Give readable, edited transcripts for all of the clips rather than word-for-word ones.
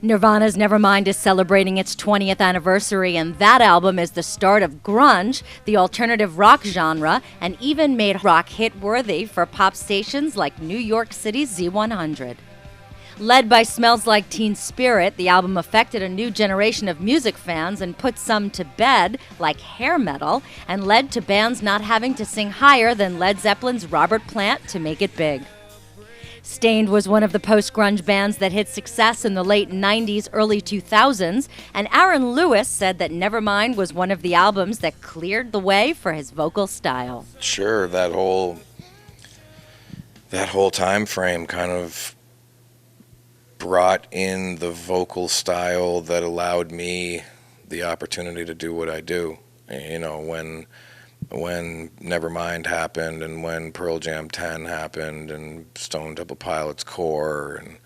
Nirvana's Nevermind is celebrating its 20th anniversary, and that album is the start of grunge, the alternative rock genre, and even made rock hit-worthy for pop stations like New York City's Z100. Led by Smells Like Teen Spirit, the album affected a new generation of music fans and put some to bed, like hair metal, and led to bands not having to sing higher than Led Zeppelin's Robert Plant to make it big. Stained was one of the post-grunge bands that hit success in the late 90s, early 2000s, and Aaron Lewis said that Nevermind was one of the albums that cleared the way for his vocal style. Sure, that whole time frame kind of brought in the vocal style that allowed me the opportunity to do what I do. You know, when Nevermind happened and when Pearl Jam 10 happened and Stone Temple Pilots Core, and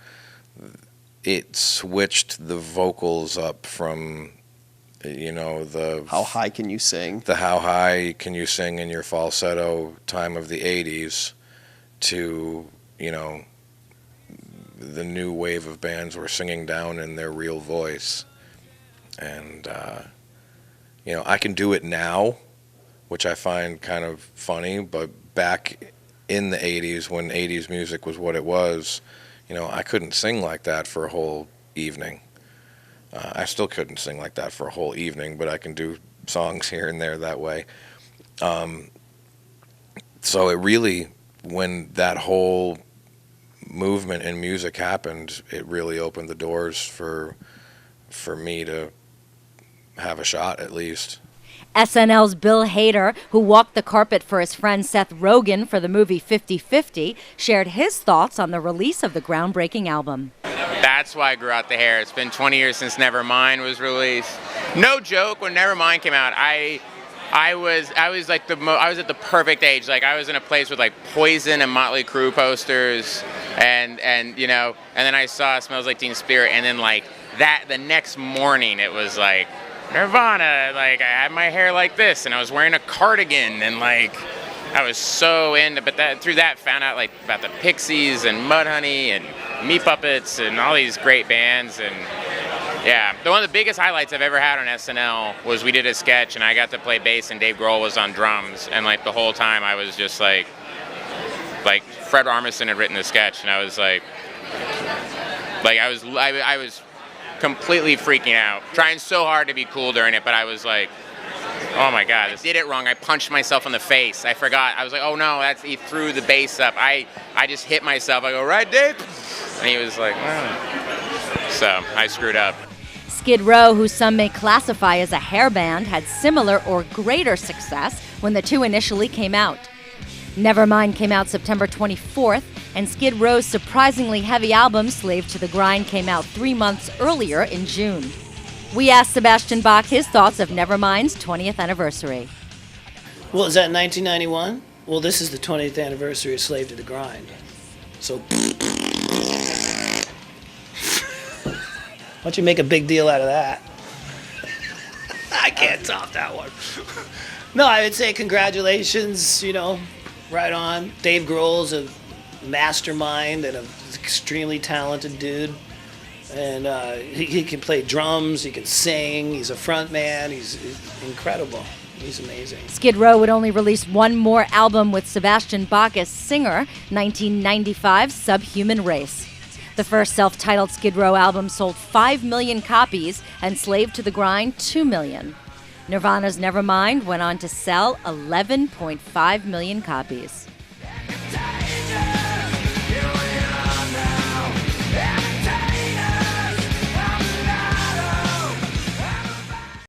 it switched the vocals up from, you know, the how high can you sing? The how high can you sing in your falsetto time of the 80s to, you know, the new wave of bands were singing down in their real voice. And, you know, I can do it now, which I find kind of funny, but back in the 80s, when 80s music was what it was, you know, I couldn't sing like that for a whole evening. I still couldn't sing like that for a whole evening, but I can do songs here and there that way. So it really, when that whole movement in music happened, it really opened the doors for me to have a shot, at least. SNL's Bill Hader, who walked the carpet for his friend Seth Rogen for the movie 50/50, shared his thoughts on the release of the groundbreaking album. That's why I grew out the hair. It's been 20 years since Nevermind was released. No joke, when Nevermind came out, I was like I was at the perfect age. Like, I was in a place with like Poison and Motley Crue posters, and you know, and then I saw Smells Like Teen Spirit, and then like that the next morning it was like Nirvana. Like, I had my hair like this, and I was wearing a cardigan, and like I was so into. But through that found out like about the Pixies and Mudhoney and Meat Puppets and all these great bands. And yeah, one of the biggest highlights I've ever had on SNL was we did a sketch, and I got to play bass, and Dave Grohl was on drums, and like the whole time I was just like Fred Armisen had written the sketch, and I was like I was completely freaking out, trying so hard to be cool during it, but I was like, oh my God, I did it wrong. I punched myself in the face. I forgot. I was like, oh no, he threw the bass up. I just hit myself. I go, right, Dave? And he was like, oh. So I screwed up. Skid Row, who some may classify as a hair band, had similar or greater success when the two initially came out. Nevermind came out September 24th, and Skid Row's surprisingly heavy album, Slave to the Grind, came out 3 months earlier in June. We asked Sebastian Bach his thoughts of Nevermind's 20th anniversary. Well, is that 1991? Well, this is the 20th anniversary of Slave to the Grind. So, why don't you make a big deal out of that? I can't top that one. No, I would say congratulations, you know, right on. Dave Grohl's a mastermind and an extremely talented dude. And he can play drums, he can sing, he's a front man, he's incredible. He's amazing. Skid Row would only release one more album with Sebastian Bach as singer, 1995's Subhuman Race. The first self-titled Skid Row album sold 5 million copies, and Slave to the Grind 2 million. Nirvana's Nevermind went on to sell 11.5 million copies.